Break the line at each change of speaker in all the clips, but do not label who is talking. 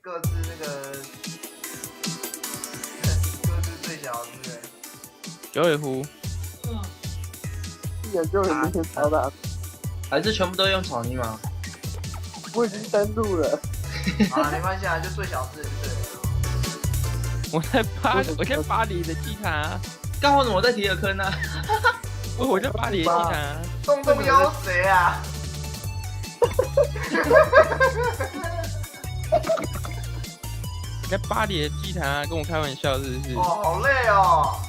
各自那个各自最小的对。
九尾狐。
一眼就很明显超大，
还是全部都用草泥马？
我已经登录了。
啊，没关系啊，就最小只的就对了。
我在巴黎的祭坛啊，
刚好我在提尔坑啊。
我在巴黎的祭坛啊。
动动腰谁啊？
你在巴黎的祭坛啊，跟我开玩笑是不是？
哦，好累哦。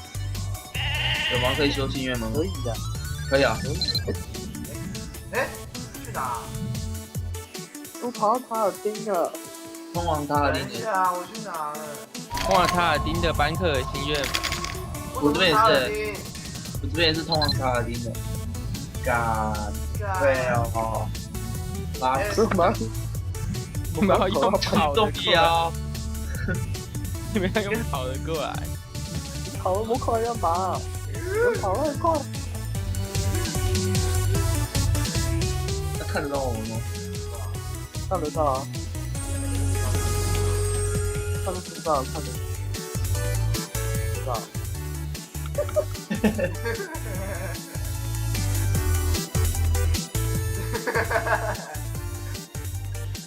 有吗？可以修心愿吗？
可以的，
可以啊。
哎，去哪？
都跑到塔尔丁了。
通往塔尔丁的。
等一下，我去哪了？
通往塔尔丁的班克尔心愿。
我这边也是
塔尔丁
我这边也是通往塔尔丁的。干，对哦。拉
什么？
你们要用跑的
重要。
你们要用跑的过来。
跑那么快干嘛？我跑那么快。
他看得到我们吗？
看得到啊。看得到，看得到。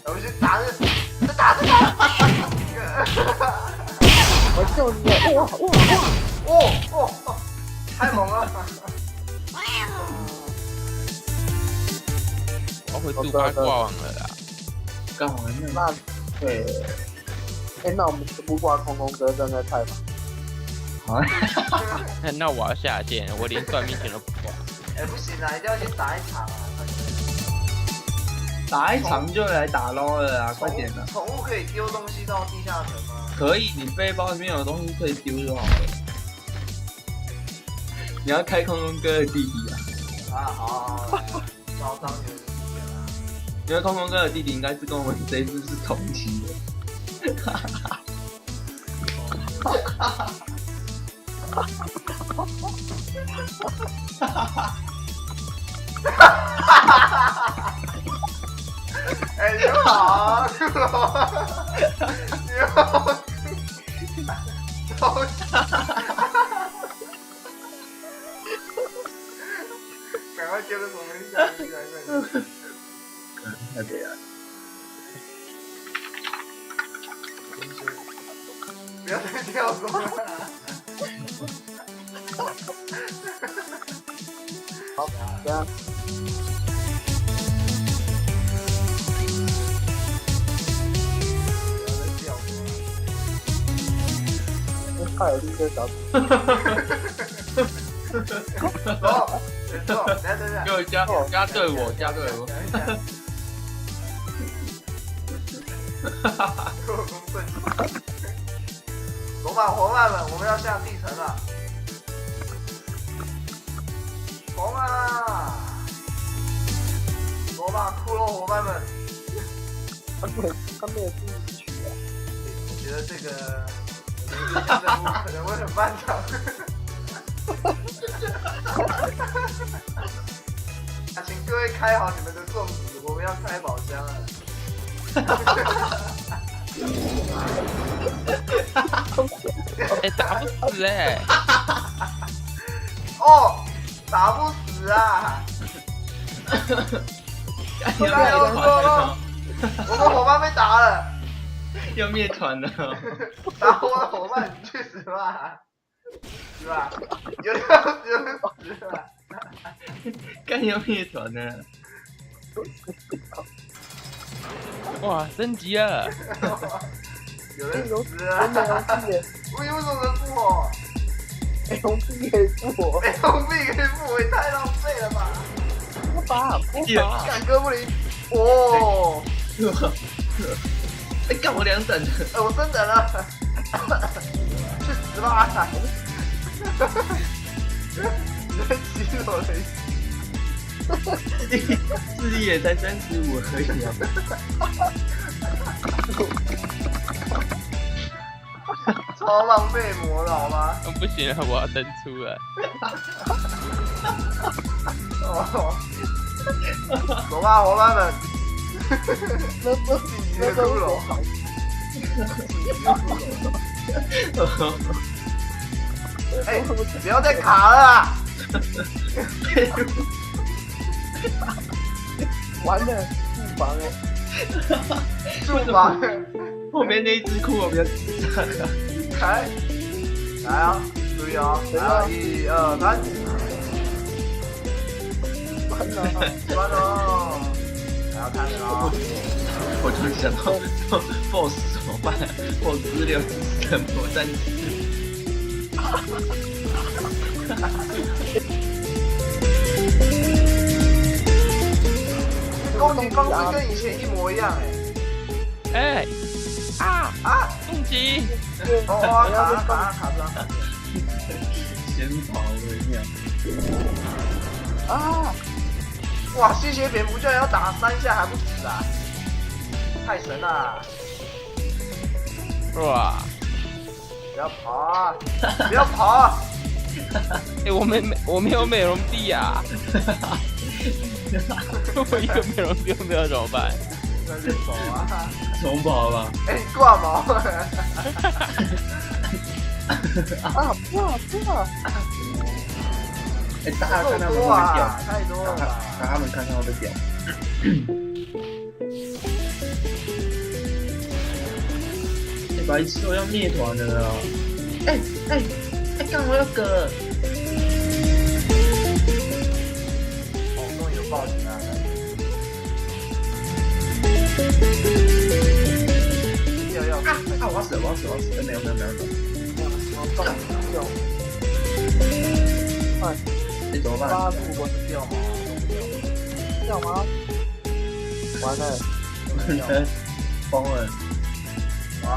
我们去打这，
我救你！
哇，太猛了！
我回杜巴挂网了啦。
干完了。
那
对。
那我们全部挂空空哥站在太吧。
好。
那我要下线，我连算命钱都不挂。
哎，不行啊，一定要先打一场啊！
打一场就来打捞了啊！快点啊！
宠物可以丢东西到地下城吗？
可以，你背包里面有东西可以丢就好了。你要开空空哥的弟弟啊！
好，招张你的时间啦。
因为空空哥的弟弟应该是跟我们这一次是同期的。
哎，你好，你好，赶快接个什么下去来
太对了。
不要再跳过了。
好，这样。塔尔丁的小
走，等，
给我加对我，加对我。
特工正罗马伙伴们，我们要下地城了。红啊！罗马骷髅伙伴们，
他没有第一曲啊。
我觉得这个任务可能会很漫长。请各位开好你们的粽子，我们要开宝箱了。
打不死哎！
哦，打不死啊！
要灭团了！
我们伙伴被打了，
要灭团了！
打我的伙伴，你去死吧！是吧？有死吧？
干要灭团呢！
哇，升级了！
有人死了！为什么能复活？
红币可以复活，
红币可以复活，也太浪费了吧！
不发，
干哥布林，哦！
哎，干我2等了！
我升等了，去死吧！人骑我的。
智力也才35而已啊！
超浪费魔了好吗？
不行了，我要登出了。
走吧，伙伴们！
那
你的骷髅，哎，不要再卡了啊！
完了，不防哎，
住吧，
后面那一只骷髅比较智障啊。
开，来啊，注意哦，来啊，1、2、3，
完了，
关喽，还要看了哦。
我突然想到，BOSS 怎么办？BOSS 6只神魔战士。
攻击方式跟以前一模一样
哎啊！重击！
哦，卡住！
先跑了秒。
啊！
哇，吸血蝙蝠居然要打3下还不死啊！太神了！
哇！
不要跑啊！不要跑啊！
哎，我没有美容币啊！我一个美容币都没有怎么办？
那就走啊！
重跑吧。
哎，你挂毛！
啊！不要！
哎，大家看他们会不会掉？
太多了吧！
让他们看看会不会掉。哎，白痴，我要灭团了啊！干我要嗝了！
哦，终于有报警了。
我要死！没有。哎，怎么办？
抓住我
掉吗？
掉吗？完了，
疯了！
啊！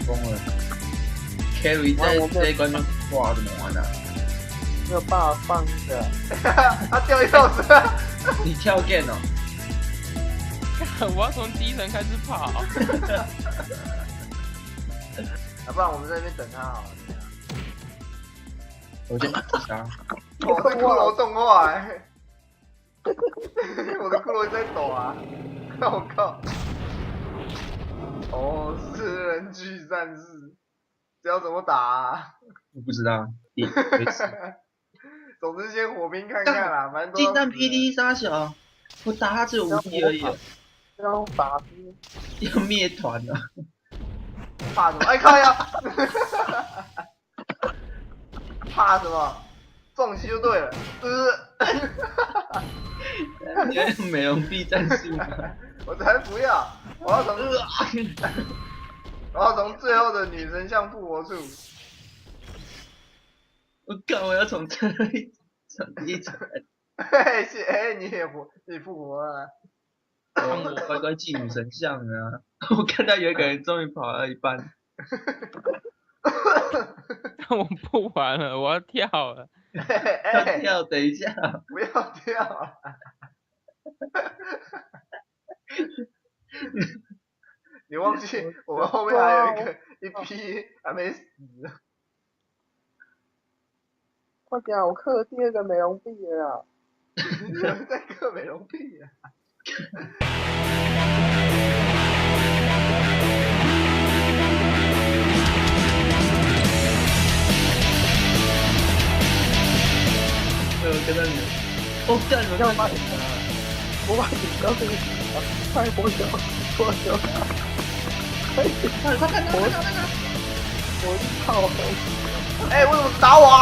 疯了 ！Carry 这一关就哇，怎么玩啊？
没有办法放的。
他掉钥匙。
你跳 game 哦？
我要从第一层开始跑。
要不然我们在那边等他好了。
我先自杀。
我是骷髅动画我的骷髅在抖啊！我靠！哦，4人巨战士，这要怎么打啊？
我不知道。
总之先火拼看看啦，反正
近战 PD 杀小，我打他只有5滴而已，
要打击，
要灭团了。
怕什么？哎靠呀！怕什么？中击就对了。
你要用美容币战术吗？
我才不要！我要从最后的女神像复活处。
我靠！我要从这里一层。
嘿，你复活了。
我乖乖祭女神像啊！我看到有一个人终于跑到一半。
我不玩了，我要跳了。
要跳，等一下。
不要跳啊！你忘记我们后面还有一批还没死。
快点，我刻了第2个美容币了。
有人在刻美容币啊！
我跟到你，我干什么？
我把你刚那个快活球，快看到！我操！
哎，为什么打我啊？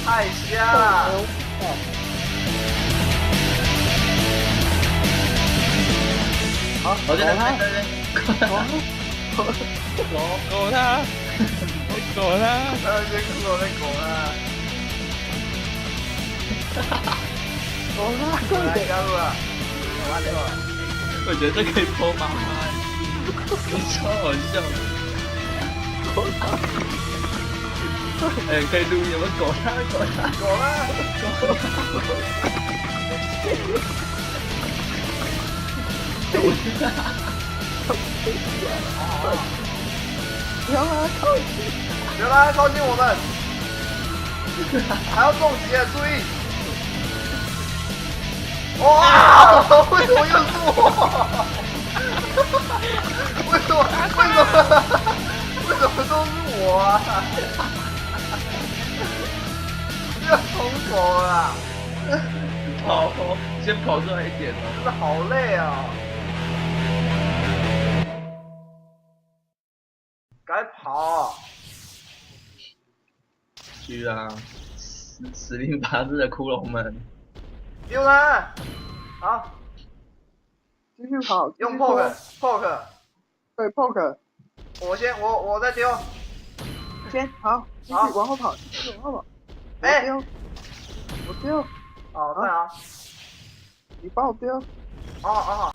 太瞎了！
好，
我在
他，
狗他！
先骷髅在狗啊！来加入了，完了！
我觉得这可以偷妈妈，超好笑的。哎，可以录音，我狗啦！
不要让他靠近，
不要让他靠近我们，还要中击啊！注意！哇！为什么又是我？为什么都是我啊？要重头了，
跑，先跑出来一点哦。
真的好累啊！该跑。
去啊！死灵法师的骷髅们，
丢他！好，
继续跑，
用
继续
poke，
对 poke，
我再丢。
先好，继续
好
往后跑，继续往后跑。
哎
我丢，
好，对啊。
你帮我丢。
哦，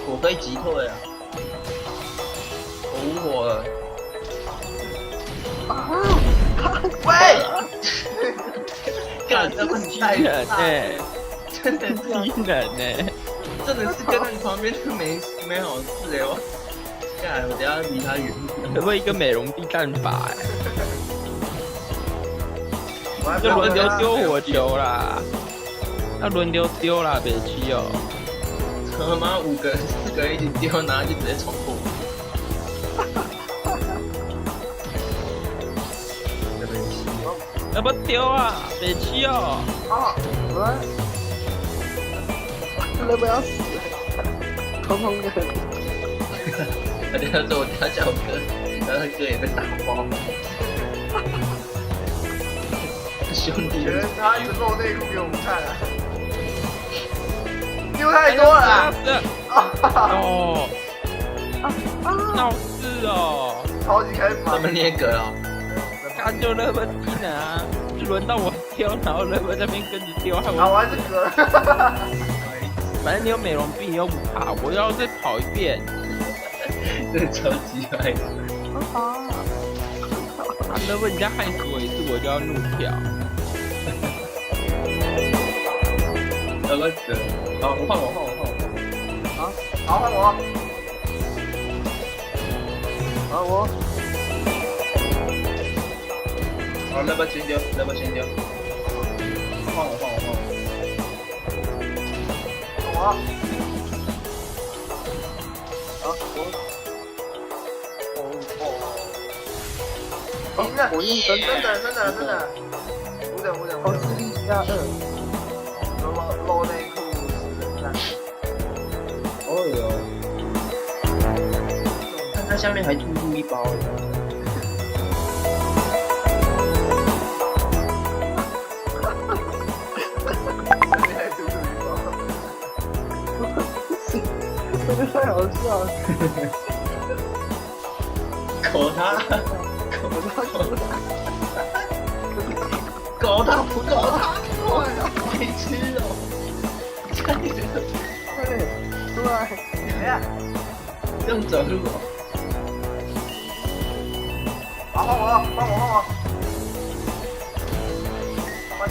我可以击退啊！我无火了。
喂！
干，这么
机人呢？
真的是
机人呢？
真的是跟在你旁边就没好事哎！我干，我等下离他远一点。
可不可以一个美容地战法？就轮流丢火球啦，要轮流丢啦，别气哦。
他妈4个人一起丢，然后就直接冲破。
要不丢啊，别气哦。
好，
真不要死，空空的。
他等下说，我等下叫我哥，然后他哥也被打爆。兄弟，
觉得他一直露内裤给我们看啊，丢太多了啊！
哦，闹事哦，
超级开烦。
他们捏格啊！
他就那么低能啊，就轮到我丢，然后那么在那边跟着丢，害
啊，
我。
我还是隔。
反正你有美容病，你又不怕，我要再跑一遍。
这超级嗨！
如果人家害死我一次，我就要怒跳。
要不死？好，我换我。
好，换我。
好，我
好，那把先丢。换我。
好，
赢了，
我硬
真的。5等。
哦，智力加2。
露内裤10。
哦哟，看它下面还突出一包。
这个太好笑了。
狗他，不狗他，白痴哦！看你这个，
快点出来！
哎呀，
用走路哦。
好，换我。换谁？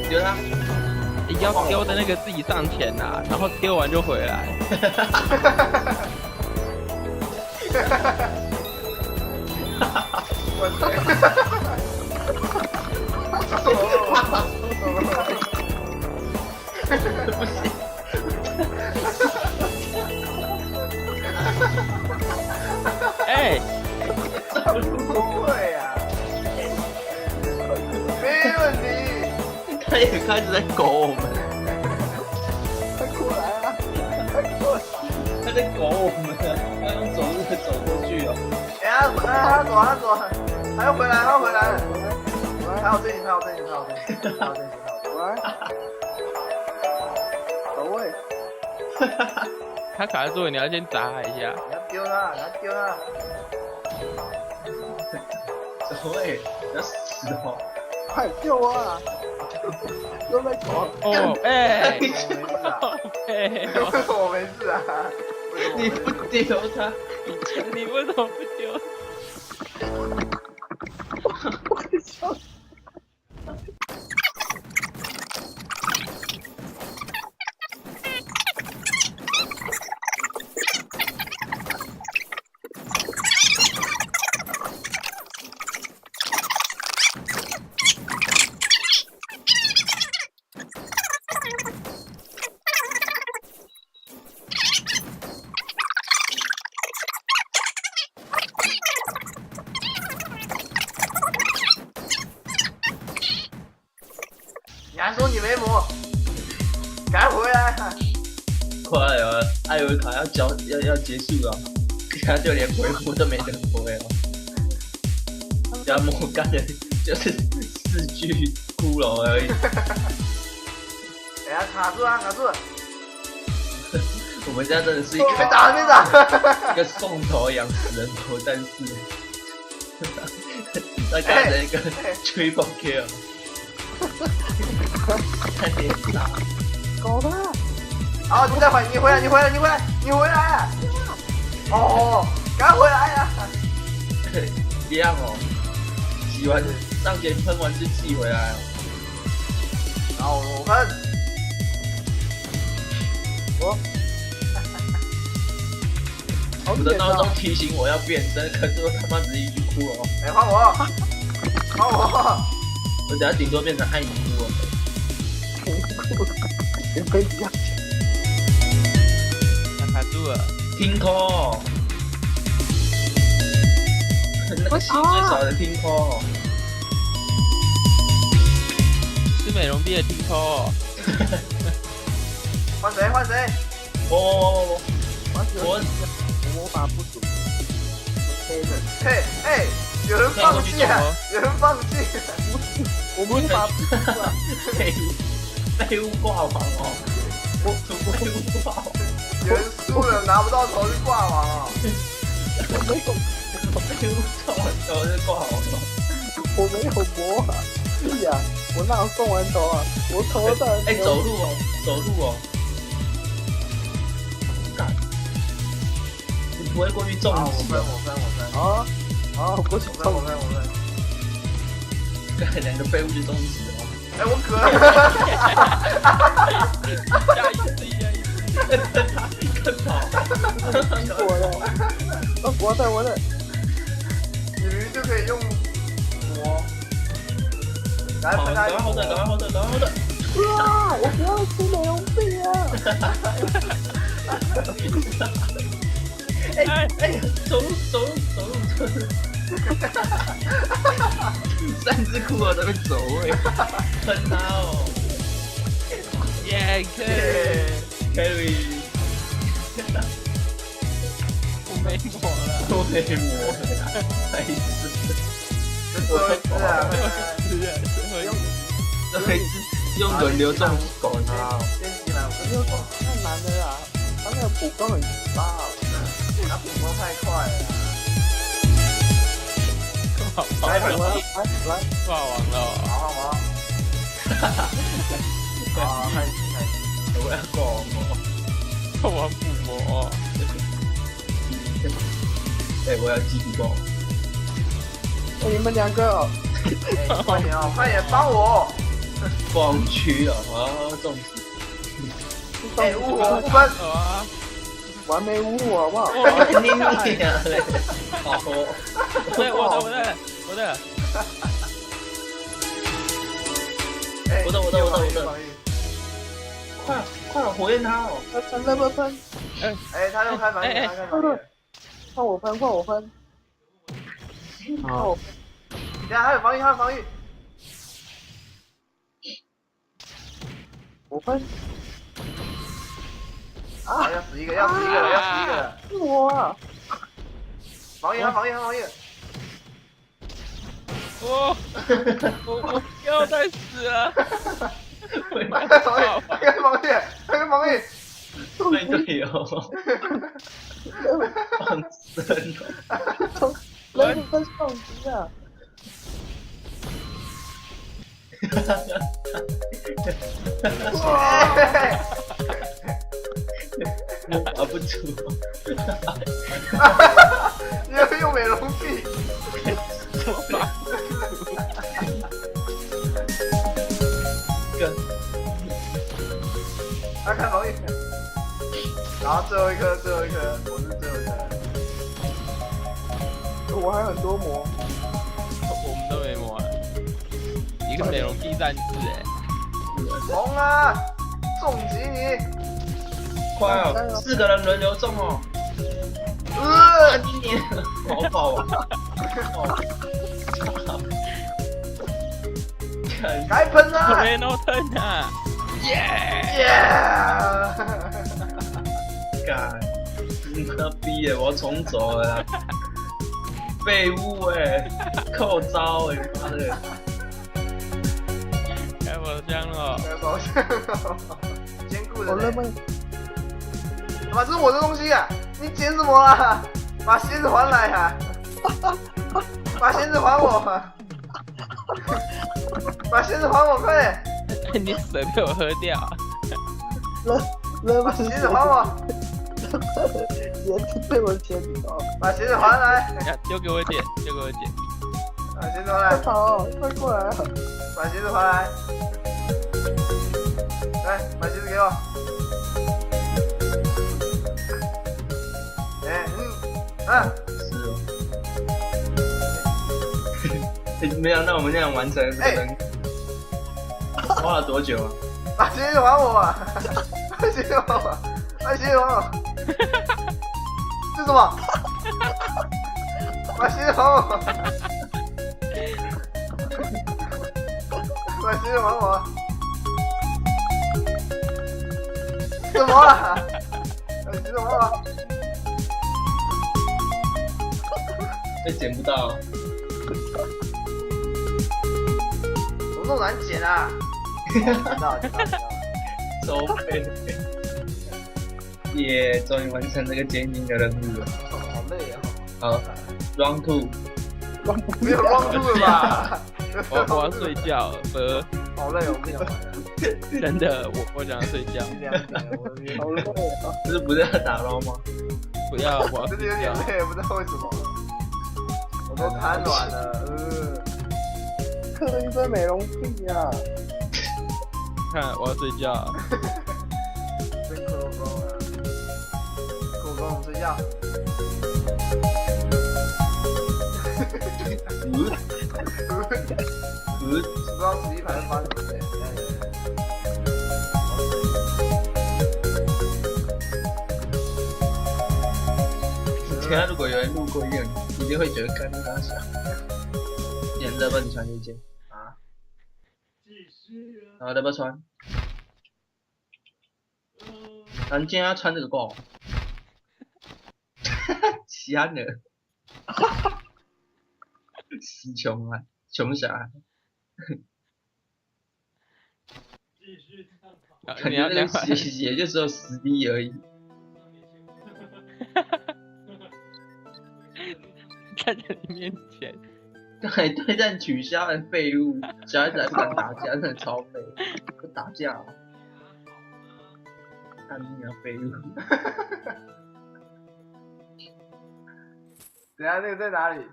丢他！
要丢的那个自己上前啦，然后丢完就回来。
不行。
哎，
不会呀，没问题。
他也开始在狗我们，
快过来啊！快过来！
他在狗我们啊！他用走路走过去哦。
哎，他走，还要回来，还有这里，
来，走位。
他卡在座位，你要先砸他一下。
你要丢他。
走位，要死哦！
快救我啊！又在搞。
哦，哎，
我没事啊，
哎，
为什么我没事啊？
你不丢他，
你为什么不丢？
我快笑死！
敢说你没魔？赶回来！
快了，艾维卡要结束了，他就连回复都没得回了。加魔干的就是4具骷髅而已。
哎呀，卡住啊，卡住！
我们家真的是一
别打，别打！
一个送头养死人头战士。他干了一个 triple kill。太别打！
搞他！
好，你再回，你回来！哦，赶回来呀！
一样哦，洗完上节喷完就寄回来哦。
然后我喷，
好
我的
远啊！
闹钟提醒我要变身，可是我他妈只是一句哭哦。
哎，换我！
我等下顶多变成爱你哭哦。
我跟你讲，
卡住了。
听 call， 那个戏最少的听 call，
是美容币的听扣。
换谁？换谁？
我
魔法不足，
嘿，哎，有人放弃啊！有人放弃！
我魔法不足啊！
废物挂网哦，我废物挂网，
有人输了拿不到头就挂网啊！
我没有，
废物送完头就挂网了。
我没有魔啊！是呀，我哪有送完头啊？我头的。
哎，走路哦。干，你不会过去中击哦？
啊！我去
我分！
干2个废物就中击了。
哎，我渴！
下一次，
更跑！
我的，
你明明就可以用魔。来，
赶快 hold 着！
哇！我不要吃美容币啊！
哎，走路，3只骷髅在那边走哎，喷他哦！
耶
，Carry，
我没魔了。
我没魔了，还是
最后一次啊！
这一次用轮流中狗呢。
先起来，
没有太难了啦，他那个补光很差啊，
他补光太快了。
来，
挂网了。
好，啊，开心！
我要挂网哦！
挂网补魔。
哎，我要继续挂。
你们2个，
快点帮我！
光区了，我要中死！
哎，5分！
完美侮辱好不好？
你娘嘞！好，
我的。
快火焰他哦！
喷！
哎，他又开防御，
换我喷！好，
等下还有防御！
我喷！
啊，要死一个了！
是我啊！
防御！
我又在死了。
防御！
对队友，放生哦！
来，你分送机啊！
打不出，
你要用美容币？他看防御，然后最后一颗，我是最后一颗。
我还有很多魔，
我们都没魔了。一个美容币战士哎。
红啊！重击你！
快哦，4个人轮流中哦！你好跑啊！看，
该喷了，
雷诺腾啊，耶！
耶！
干，你妈逼的，我要重走了啦！废物哎，扣招哎，妈的！
开宝箱了，
该保险了，坚固的嘞。
我认为
他妈，这是我的东西啊！你捡什么啊？把鞋子还来啊！把鞋子还我！把鞋子还我，快点！
你水被我喝掉。
认为
把鞋子还我！
鞋子被我捡走，
把鞋子还来！
呀，丢给我捡，丢给我捡。
把鞋子还来！
好，快过来！
把鞋子还来！来，把鞋子给我！
是哦。没想到我们这样完成这个任务，花了多久啊？
把鞋子还我吧！把鞋子还我！把鞋子还我！这什么？把鞋子还我！把鞋子还我！怎么了？把鞋子还我！
捡不到，
怎么那么难捡啊？捡到，捡到，捡到！
收费。耶，终于完成这个艰辛的任务了。
好累啊！
好，Round Two，
没有 round two 了吧？
我要睡觉，
好累哦，我不想玩了。
真的，我想睡觉。
2点了，我有点
好累啊！
不是要打捞吗？
不要，我要
真的有点累，不知道为什么。我都瘫软了，
嗑了一堆美容屁啊！
看，我要睡觉。
真扣工啊！扣工，我睡觉。不知道11排发生什么事。
等下如果有人路过一定会觉得干你当小。现在帮你穿一件
啊？
好，要不要穿？咱今天要穿这个够。西安人，死穷啊，穷小孩。感觉那个血就只有10滴而已。
站在你面前，
对战取消的废物，小孩子还不敢打架，真的超废，不打架啊！看你娘废物！
等下那个在哪里？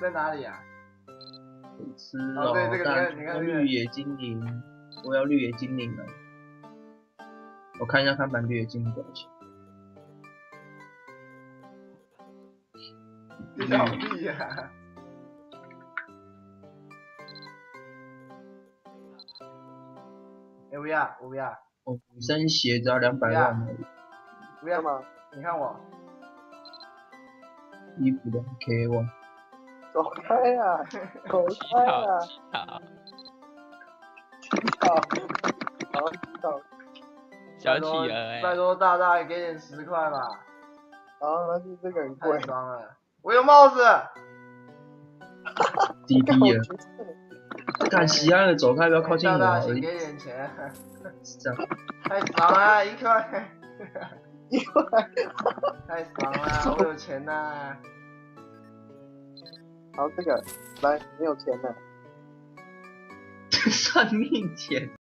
在哪里啊？
吃
哦对这个
但
你看
绿野精灵，我要绿野精灵了。我看一下看板绿野精灵多少钱。
你小屁呀！哎，不要，我不要，
哦，女生鞋只要200万而已，
不要嘛！你看我，
衣服的 K 1，
走开呀！走开呀！好，好，
小企鹅
拜托大大也给点10块吧。
好，那就这个很
太
贵。
爽了！我有帽子。
低低了。干西安的走开，不要靠近我
大大，
而已。
请给点钱。
是这样。
太爽了，1块。
1块。
太爽了，我有钱呐。
好，这个来，你有钱了。
算命钱。